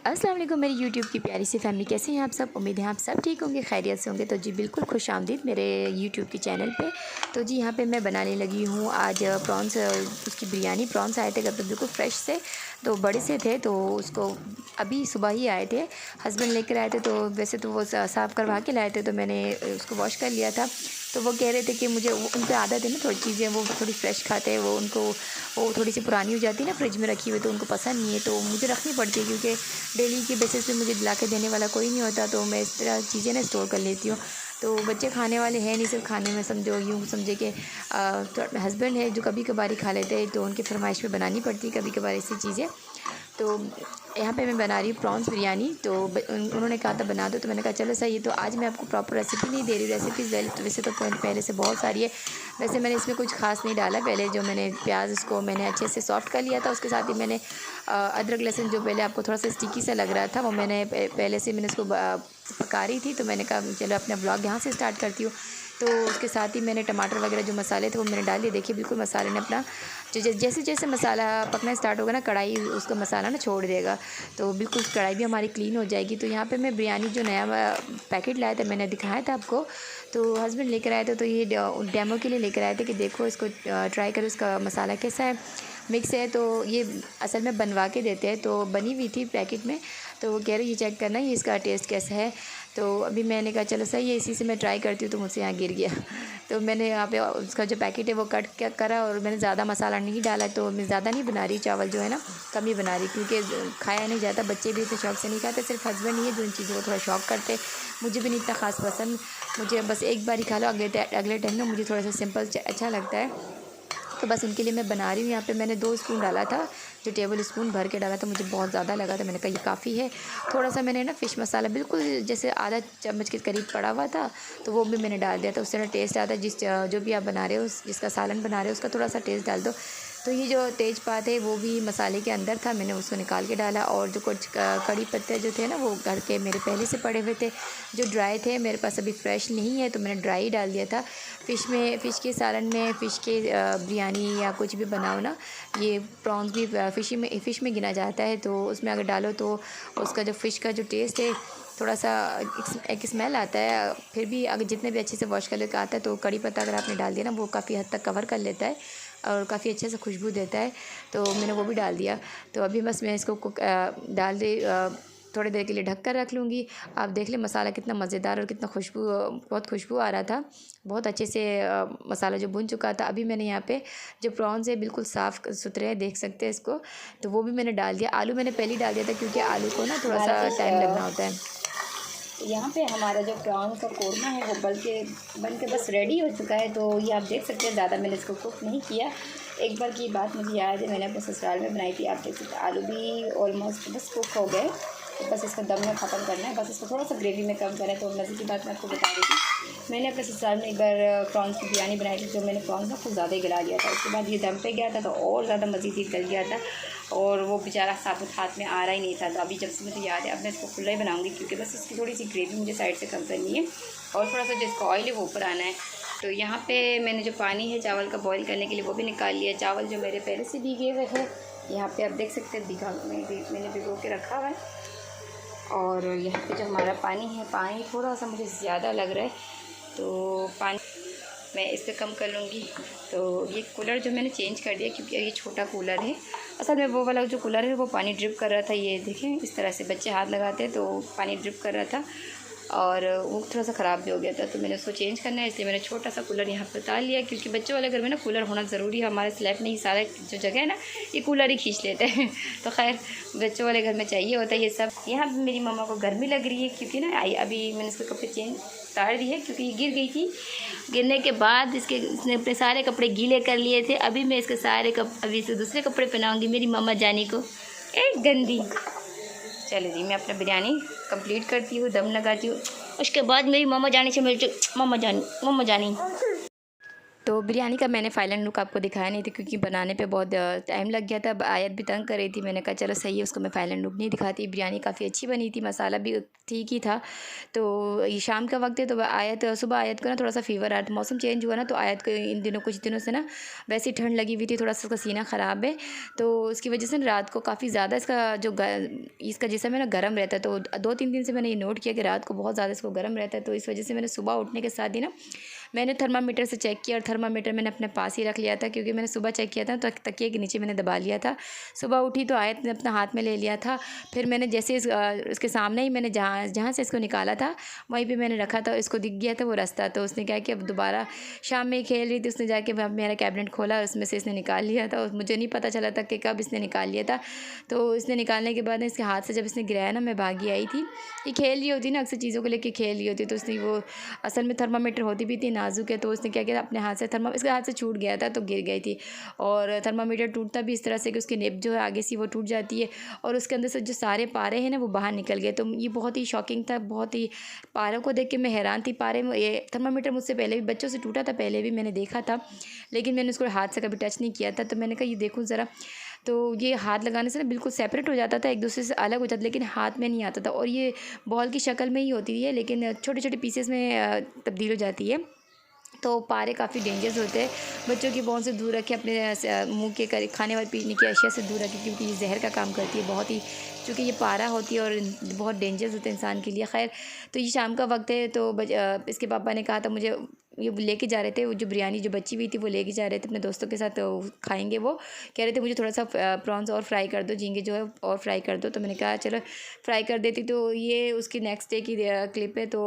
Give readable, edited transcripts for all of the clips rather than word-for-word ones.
अस्सलाम वालेकुम मेरी यूट्यूब की प्यारी सी फैमिली, कैसे हैं आप सब। उम्मीद है आप सब ठीक होंगे, खैरियत से होंगे। तो जी बिल्कुल खुश आमदीद मेरे यूट्यूब के चैनल पे। तो जी यहाँ पे मैं बनाने लगी हूँ आज प्रॉन्स, उसकी बिरयानी। प्रॉन्स आए थे घर पे बिल्कुल फ्रेश से, तो बड़े से थे, तो उसको अभी सुबह ही आए थे, हस्बैंड लेकर आए थे। तो वैसे तो वो साफ़ करवा के लाए थे, तो मैंने उसको वॉश कर लिया था। तो वो कह रहे थे कि मुझे उन पर आदत है ना, थोड़ी चीज़ें वो थोड़ी फ्रेश खाते हैं, वो थोड़ी सी पुरानी हो जाती है ना फ्रिज में रखी हुई, तो उनको पसंद नहीं है, तो मुझे रखनी पड़ती है क्योंकि डेली के बेसिस पे मुझे ला के देने वाला कोई नहीं होता। तो मैं इस तरह चीज़ें ना स्टोर कर लेती हूँ। तो बच्चे खाने वाले हैं नहीं, सिर्फ खाने में समझो, यूँ समझे कि तो हस्बैंड है जो कभी कभार ही खा लेते हैं, तो उनकी फरमाइश पे बनानी पड़ती है कभी कभार ऐसी चीज़ें। तो यहाँ पे मैं बना रही हूँ प्रॉन्स बिरयानी। तो उन्होंने कहा था बना दो, तो मैंने कहा चलो सही है। तो आज मैं आपको प्रॉपर रेसिपी नहीं दे रही, रेसिपीज़ वैसे तो पहले से बहुत सारी है। वैसे मैंने इसमें कुछ खास नहीं डाला। पहले जो मैंने प्याज, इसको मैंने अच्छे से सॉफ्ट कर लिया था, उसके साथ ही मैंने अदरक लहसुन, जो पहले आपको थोड़ा सा स्टिकी सा लग रहा था, वो मैंने पहले से मैंने उसको पका रही थी। तो मैंने कहा चलो अपना ब्लॉग यहाँ से स्टार्ट करती हूँ। तो उसके साथ ही मैंने टमाटर वगैरह जो मसाले थे वो मैंने डाल दिए। देखिए बिल्कुल मसाले ने अपना जैसे जैसे मसाला पकना स्टार्ट होगा ना, कढ़ाई उसका मसाला ना छोड़ देगा, तो बिल्कुल कढ़ाई भी हमारी क्लीन हो जाएगी। तो यहाँ पे मैं बिरयानी जो नया पैकेट लाया था, मैंने दिखाया था आपको, तो हस्बैंड लेकर आए थे। तो ये डेमो के लिए लेकर आए थे कि देखो इसको ट्राई करो, इसका मसाला कैसा है, मिक्स है। तो ये असल में बनवा के देते हैं, तो बनी हुई थी पैकेट में। तो वो कह रहे ये चेक करना ये इसका टेस्ट कैसा है। तो अभी मैंने कहा चलो सही है, इसी से मैं ट्राई करती हूँ। तो मुझसे यहाँ गिर गया। तो मैंने यहाँ पे उसका जो पैकेट है वो कट क्या करा, और मैंने ज़्यादा मसाला नहीं डाला। तो मैं ज़्यादा नहीं बना रही, चावल जो है ना कम ही बना रही, क्योंकि खाया नहीं जाता, बच्चे भी इतने शौक से नहीं खाते, सिर्फ हस्बैंड ही है जो इन चीज़ों को थोड़ा शौक करते। मुझे भी नहीं इतना ख़ास पसंद, मुझे बस एक बार ही खा लो, अगले टाइम ना मुझे थोड़ा सा सिंपल अच्छा लगता है। तो बस उनके लिए मैं बना रही हूँ। यहाँ पे मैंने 2 स्पून डाला था, जो टेबल स्पून भर के डाला था, मुझे बहुत ज़्यादा लगा था, मैंने कहा ये काफ़ी है। थोड़ा सा मैंने ना फ़िश मसाला बिल्कुल जैसे आधा चम्मच के करीब पड़ा हुआ था, तो वो भी मैंने डाल दिया था। उससे ना टेस्ट आता है, जो भी आप बना रहे हो, जिसका सालन बना रहे हो, उसका थोड़ा सा टेस्ट डाल दो। तो ये जो तेज़पात है वो भी मसाले के अंदर था, मैंने उसको निकाल के डाला। और जो कुछ कड़ी पत्ते जो थे ना, वो घर के मेरे पहले से पड़े हुए थे, जो ड्राई थे, मेरे पास अभी फ्रेश नहीं है, तो मैंने ड्राई ही डाल दिया था। फ़िश के सालन में, फ़िश के बिरयानी या कुछ भी बनाओ ना, ये प्रॉन्स भी फ़िश में गिना जाता है। तो उसमें अगर डालो तो उसका जो फ़िश का जो टेस्ट है, थोड़ा सा एक स्मेल आता है। फिर भी अगर जितने भी अच्छे से वॉश कर लेकर आता है, तो कड़ी पत्ता अगर आपने डाल दिया ना, वो काफ़ी हद तक कवर कर लेता है और काफ़ी अच्छे से खुशबू देता है। तो मैंने वो भी डाल दिया। तो अभी बस मैं इसको डाल दे थोड़ी देर के लिए ढक कर रख लूँगी। आप देख लें मसाला कितना मज़ेदार और कितना बहुत खुशबू आ रहा था। बहुत अच्छे से मसाला जो भुन चुका था। अभी मैंने यहाँ पे जो प्रॉन्स है बिल्कुल साफ़ सुथरे हैं, देख सकते हैं इसको, तो वो भी मैंने डाल दिया। आलू मैंने पहले ही डाल दिया था, क्योंकि आलू को ना थोड़ा सा टाइम लगना होता है। यहाँ पे हमारा जो प्रॉन्स का कोरमा है वो बन के बस रेडी हो चुका है। तो ये आप देख सकते हैं, ज़्यादा मैंने इसको कुक नहीं किया। एक बार की बात मुझे याद है, मैंने अपने ससुराल में बनाई थी। आप देख सकते हैं आलू भी ऑलमोस्ट बस कुक हो गए, तो बस इसका दम में ख़त्म करना है, बस इसको थोड़ा सा ग्रेवी में कम करना है। तो मज़े की बात मैं आपको बता रही थी, मैंने अपने ससुराल में एक बार प्रॉन्स की बिरयानी बनाई थी, जो मैंने प्रॉन्स ना कुछ ज़्यादा ही गला लिया था। उसके बाद ये दम पे गया था, तो और ज़्यादा मज़ीद गल गया था, और वो बेचारा साबुत हाथ में आ रहा ही नहीं था। तो अभी जब से मुझे याद है, अब मैं इसको खुला ही बनाऊंगी, क्योंकि बस इसकी थोड़ी सी ग्रेवी मुझे साइड से कम करनी है, और थोड़ा सा जो इसका ऑयल है वो ऊपर आना है। तो यहाँ पे मैंने जो पानी है चावल का बॉईल करने के लिए, वो भी निकाल लिया। चावल जो मेरे पहले से भीगे हुए हैं, यहाँ पे आप देख सकते हैं, मैंने भिगो के रखा हुआ है। और यहाँ पे जो हमारा पानी है, पानी थोड़ा सा मुझे ज़्यादा लग रहा है, तो पानी मैं इस पर कम कर लूँगी। तो ये कूलर जो मैंने चेंज कर दिया, क्योंकि ये छोटा कूलर है। असल में वो वाला जो कूलर है वो पानी ड्रिप कर रहा था, ये देखें इस तरह से बच्चे हाथ लगाते हैं तो पानी ड्रिप कर रहा था, और वो थोड़ा सा ख़राब भी हो गया था। तो मैंने उसको चेंज करना है, इसलिए मैंने छोटा सा कूलर यहाँ पर उतार लिया, क्योंकि बच्चों वाले घर में ना कूलर होना ज़रूरी है। हमारे स्लैब में ही सारा जो जगह है ना, ये कूलर ही खींच लेते हैं। तो खैर बच्चों वाले घर में चाहिए होता है ये सब। यहाँ पर मेरी मम्मा को गर्मी लग रही है, क्योंकि ना अभी मैंने इसके कपड़े चेंज उतार दिए, क्योंकि ये गिर गई थी। गिरने के बाद इसने अपने सारे कपड़े गीले कर लिए थे। अभी मैं इसके अभी इसे दूसरे कपड़े पहनाऊँगी मेरी मम्मा जानी को, एक गंदी। चलो जी, मैं अपना बिरयानी कंप्लीट करती हूँ, दम लगाती हूँ, उसके बाद मेरी मम्मा जानी से मिलती। मम्मा जानी तो बिरयानी का मैंने फाइनल लुक आपको दिखाया नहीं था क्योंकि बनाने पे बहुत टाइम लग गया था। आयत भी तंग कर रही थी, मैंने कहा चलो सही है, उसको मैं फाइनल लुक नहीं दिखाती। बिरयानी काफ़ी अच्छी बनी थी, मसाला भी ठीक ही था। तो ये शाम का वक्त है, तो सुबह आयत को ना थोड़ा सा फ़ीवर आया था, मौसम चेंज हुआ ना, तो आयत को इन दिनों कुछ दिनों से ना वैसी ठंड लगी हुई थी, थोड़ा सा उसका सीना ख़राब है। तो उसकी वजह से रात को काफ़ी ज़्यादा इसका जिस्म है ना गर्म रहता है। तो 2-3 दिन से मैंने ये नोट किया कि रात को बहुत ज़्यादा इसको गर्म रहता है। तो इस वजह से मैंने सुबह उठने के साथ ही ना मैंने थर्मामीटर से चेक किया, और थर्मामीटर मैंने अपने पास ही रख लिया था क्योंकि मैंने सुबह चेक किया था तो तकिए के नीचे मैंने दबा लिया था। सुबह उठी तो आयत ने अपना हाथ में ले लिया था। फिर मैंने जैसे इसके सामने ही मैंने जहाँ जहाँ से इसको निकाला था वहीं पे मैंने रखा था, इसको दिख गया था वो रास्ता। तो उसने क्या कि अब दोबारा शाम में ही खेल रही थी, उसने जाके मेरा कैबिनेट खोला और उसमें से इसने निकाल लिया था। मुझे नहीं पता चला था कि कब इसने निकाल लिया था। तो इसने निकालने के बाद इसके हाथ से जब इसने गिराया ना, मैं भागी आई थी। ये खेल रही होती ना, अक्सर चीज़ों को लेके खेल रही होती, तो उसने वो असल में थर्मामीटर होती भी थी नाजुक है, तो उसने क्या किया अपने हाथ से इसके हाथ से छूट गया था तो गिर गई थी। और थर्मामीटर टूटता भी इस तरह से कि उसकी निब जो है आगे से वो टूट जाती है और उसके अंदर से जो सारे पारे हैं ना वो बाहर निकल गए। तो ये बहुत ही शॉकिंग था, बहुत ही पारों को देख के मैं हैरान थी। पारे में ये थर्मामीटर मुझसे पहले भी बच्चों से टूटा था, पहले भी मैंने देखा था, लेकिन मैंने उसको हाथ से कभी टच नहीं किया था। तो मैंने कहा ये देखूँ ज़रा, तो ये हाथ लगाने से ना बिल्कुल सेपरेट हो जाता था, एक दूसरे से अलग हो जाता, लेकिन हाथ में नहीं आता था। और ये बॉल की शक्ल में ही होती है, लेकिन छोटे छोटे पीसेस में तब्दील हो जाती है। तो पारे काफ़ी डेंजरस होते हैं, बच्चों की बोन से दूर रखें, अपने मुंह के खाने वाले पीने की अशिया से दूर रखें क्योंकि ये जहर का काम करती है बहुत ही, चूँकि ये पारा होती है और बहुत डेंजरस होता है इंसान के लिए। खैर, तो ये शाम का वक्त है, तो इसके पापा ने कहा था मुझे, ये लेके जा रहे थे, वो जो बिरयानी जो बची हुई थी वो लेके जा रहे थे अपने दोस्तों के साथ, तो खाएंगे। वो कह रहे थे मुझे थोड़ा सा प्रॉन्स और फ्राई कर दो, झींगे जो है और फ्राई कर दो। तो मैंने कहा चलो फ्राई कर देती। तो ये उसकी नेक्स्ट डे की क्लिप है। तो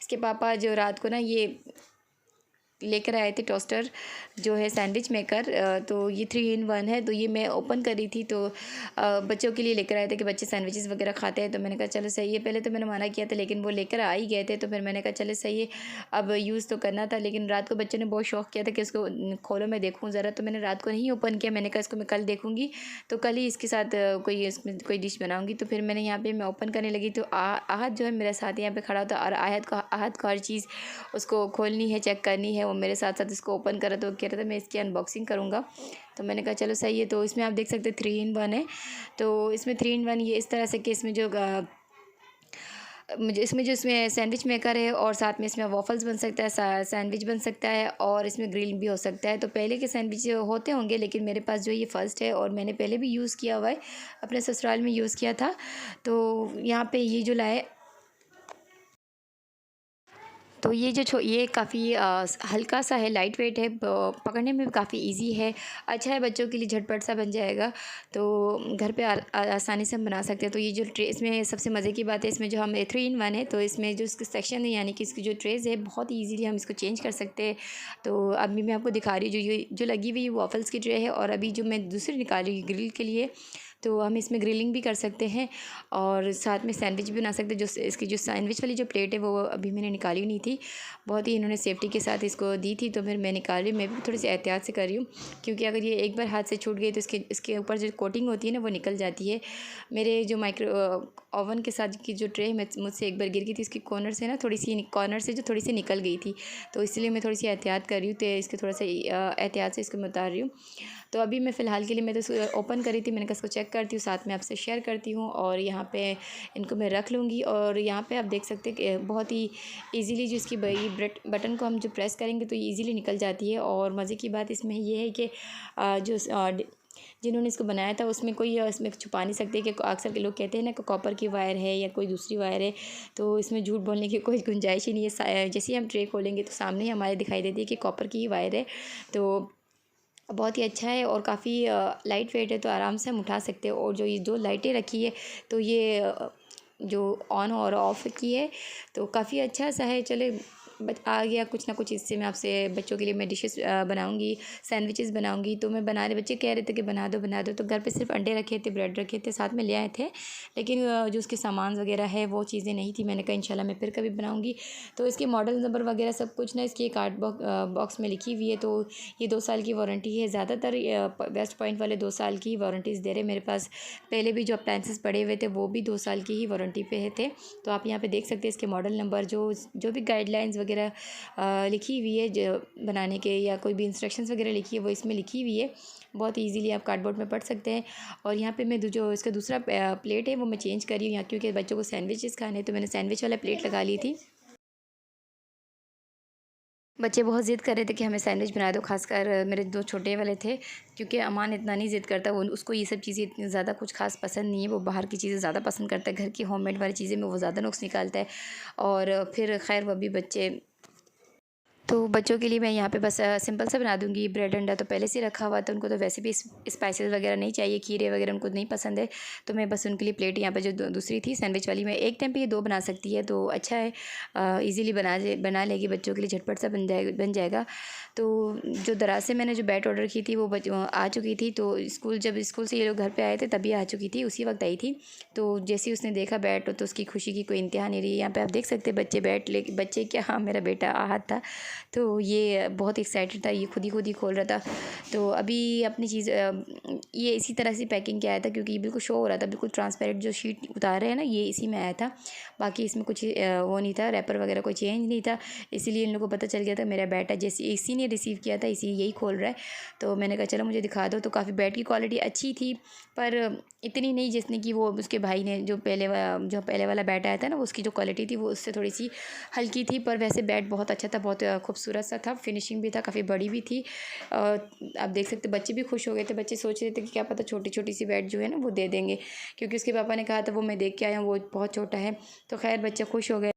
इसके पापा जो रात को ना ये लेकर आए थे टोस्टर जो है सैंडविच मेकर, तो ये 3 in 1 है। तो ये मैं ओपन करी थी, तो बच्चों के लिए लेकर आए थे कि बच्चे सैंडविचेस वगैरह खाते हैं। तो मैंने कहा चलो सही है, पहले तो मैंने मना किया था लेकिन वो लेकर आ ही गए थे, तो फिर मैंने कहा चलो सही है, अब यूज़ तो करना था। लेकिन रात को बच्चों ने बहुत शौक किया था कि इसको खोलो मैं देखूँ ज़रा, तो मैंने रात को नहीं ओपन किया। मैंने कहा इसको मैं कल देखूँगी, तो कल ही इसके साथ इसमें कोई डिश बनाऊँगी। तो फिर मैंने यहाँ पर मैं ओपन करने लगी, तो आहद जो है मेरे साथ यहाँ पर खड़ा था, और आहद को हर चीज़ उसको खोलनी है, चेक करनी है, वो मेरे साथ साथ इसको ओपन करा। तो कह रहा था मैं इसकी अनबॉक्सिंग करूँगा, तो मैंने कहा चलो सही है। तो इसमें आप देख सकते हैं 3 in 1 है। तो इसमें 3 in 1 ये इस तरह से कि इसमें जो इसमें सैंडविच मेकर है, और साथ में इसमें वॉफल्स बन सकता है, सैंडविच बन सकता है, और इसमें ग्रिल भी हो सकता है। तो पहले के सैंडविच होते होंगे, लेकिन मेरे पास जो ये फ़र्स्ट है, और मैंने पहले भी यूज़ किया हुआ है, अपने ससुराल में यूज़ किया था। तो यहाँ पे ये जो लाए, तो ये जो ये काफ़ी हल्का सा है, लाइट वेट है, पकड़ने में भी काफ़ी इजी है, अच्छा है, बच्चों के लिए झटपट सा बन जाएगा। तो घर पे आसानी से हम बना सकते हैं। तो ये जो ट्रे, इसमें सबसे मज़े की बात है, इसमें जो हम 3 in 1 है, तो इसमें जो इसका सेक्शन है यानी कि इसकी जो ट्रेज़ है बहुत ईजीली हम इसको चेंज कर सकते हैं। तो अभी मैं आपको दिखा रही हूँ जो लगी हुई वॉफल्स की ट्रे है, और अभी जो मैं दूसरी निकाल रही हूँ ग्रिल के लिए, तो हम इसमें ग्रिलिंग भी कर सकते हैं और साथ में सैंडविच भी बना सकते हैं। जो इसकी जो सैंडविच वाली जो प्लेट है वो अभी मैंने निकाली नहीं थी, बहुत ही इन्होंने सेफ्टी के साथ इसको दी थी, तो फिर मैं निकाल रही हूँ। मैं भी थोड़ी सी एहतियात से कर रही हूँ क्योंकि अगर ये एक बार हाथ से छूट गई तो इसके ऊपर जो कोटिंग होती है ना वो निकल जाती है। मेरे जो ओवन के साथ की जो ट्रे मुझसे एक बार गिर गई थी, इसकी कॉर्नर से ना कॉर्नर से जो थोड़ी सी निकल गई थी, तो इसलिए मैं थोड़ी सी एहतियात कर रही हूँ, तो इसके थोड़ा सा एहतियात से इसको मैं उतार रही हूँ। तो अभी मैं फ़िलहाल के लिए मैं तो ओपन करी थी, मैंने कहा इसको चेक करती हूँ, साथ में आपसे शेयर करती हूँ, और यहाँ पे इनको मैं रख लूँगी। और यहाँ पे आप देख सकते हैं कि बहुत ही इजीली जो इसकी बटन को हम जो प्रेस करेंगे तो ये ईज़िली निकल जाती है। और मज़े की बात इसमें ये है कि जो जिन्होंने इसको बनाया था उसमें कोई इसमें छुपा नहीं सकते कि अक्सर के लोग कहते हैं ना कि कॉपर की वायर है या कोई दूसरी वायर है, तो इसमें झूठ बोलने की कोई गुंजाइश ही नहीं है। जैसे ही हम ट्रे खोलेंगे तो सामने ही हमारे दिखाई देती है कि कॉपर की ही वायर है। तो बहुत ही अच्छा है और काफ़ी लाइट वेट है, तो आराम से हम उठा सकते हैं। और जो ये दो लाइटें रखी है तो ये जो ऑन और ऑफ़ की है, तो काफ़ी अच्छा सा है। चले आ गया कुछ ना कुछ इससे मैं आपसे बच्चों के लिए मैं डिशेस बनाऊंगी, सैंडविचेस बनाऊंगी। तो मैं बना रहे, बच्चे कह रहे थे कि बना दो, तो घर पे सिर्फ अंडे रखे थे, ब्रेड रखे थे, साथ में ले आए थे, लेकिन जो उसके सामान वगैरह है वो चीज़ें नहीं थी। मैंने कहा इंशाल्लाह मैं फिर कभी बनाऊंगी। तो इसके मॉडल नंबर वगैरह सब कुछ ना इसकी कार्ड बॉक्स में लिखी हुई है। तो ये 2 साल की वारंटी है, ज़्यादातर वेस्ट पॉइंट वाले 2 साल की वारंटीज़ दे रहे। मेरे पास पहले भी जो अप्लाइंसेस पड़े हुए थे वो भी 2 साल की ही वारंटी पे थे। तो आप यहाँ पे देख सकते हैं इसके मॉडल नंबर, जो भी गाइडलाइंस वगैरह वगैरह लिखी हुई है जो बनाने के, या कोई भी इंस्ट्रक्शंस वगैरह लिखी है वो इसमें लिखी हुई है। बहुत इजीली आप कार्डबोर्ड में पढ़ सकते हैं। और यहाँ पे मैं जो इसका दूसरा प्लेट है वो मैं चेंज कर रही हूँ यहाँ, क्योंकि बच्चों को सैंडविचेस खाने हैं, तो मैंने सैंडविच वाला प्लेट लगा ली थी। बच्चे बहुत ज़िद कर रहे थे कि हमें सैंडविच बना दो, खासकर मेरे 2 छोटे वाले थे, क्योंकि अमान इतना नहीं ज़िद करता, वो उसको ये सब चीज़ें इतनी ज़्यादा कुछ खास पसंद नहीं है। वो बाहर की चीज़ें ज़्यादा पसंद करता है, घर की होममेड वाली चीज़ें में वो ज़्यादा नुक्स निकालता है। और फिर खैर वो भी बच्चे, तो बच्चों के लिए मैं यहाँ पे बस सिंपल सा बना दूँगी। ब्रेड अंडा तो पहले से रखा हुआ था, उनको तो वैसे भी स्पाइसेस वगैरह नहीं चाहिए, खीरे वगैरह उनको नहीं पसंद है। तो मैं बस उनके लिए प्लेट यहाँ पे जो दूसरी थी सैंडविच वाली, मैं एक टाइम पे ये 2 बना सकती है, तो अच्छा है। ईज़िली बना लेगी बच्चों के लिए, झटपट सा बन जाएगा। तो जो दराज से मैंने जो बैट ऑर्डर की थी वो आ चुकी थी। तो जब स्कूल से ये लोग घर पर आए थे तभी आ चुकी थी, उसी वक्त आई थी। तो जैसे ही उसने देखा बैट, तो उसकी खुशी की कोई इंतहा नहीं रही। यहाँ पर आप देख सकते हैं बच्चे क्या, हाँ मेरा बेटा आहत था, तो ये बहुत एक्साइटेड था, ये खुद ही खोल रहा था। तो अभी अपनी चीज़ ये इसी तरह से पैकिंग किया आया था, क्योंकि ये बिल्कुल शो हो रहा था, बिल्कुल ट्रांसपेरेंट जो शीट उतार रहे हैं ना, ये इसी में आया था। बाकी इसमें कुछ वो नहीं था, रैपर वगैरह कोई चेंज नहीं था। इसीलिए इन लोगों को पता चल गया था मेरा बैट है, जैसे इसी ने रिसीव किया था, इसी यही खोल रहा है। तो मैंने कहा चलो मुझे दिखा दो। तो काफ़ी बैट की क्वालिटी अच्छी थी, पर इतनी नहीं जितनी कि वो उसके भाई ने जो पहले वाला बैट आया था ना, उसकी जो क्वालिटी थी वो उससे थोड़ी सी हल्की थी। पर वैसे बैट बहुत अच्छा था, बहुत खूबसूरत सा था, फिनिशिंग भी था, काफ़ी बड़ी भी थी। आप देख सकते बच्चे भी खुश हो गए थे। बच्चे सोच रहे थे कि क्या पता छोटी छोटी सी बैट जो है ना वो दे देंगे, क्योंकि उसके पापा ने कहा था वो मैं देख के आया हूँ वो बहुत छोटा है। तो खैर बच्चे खुश हो गए।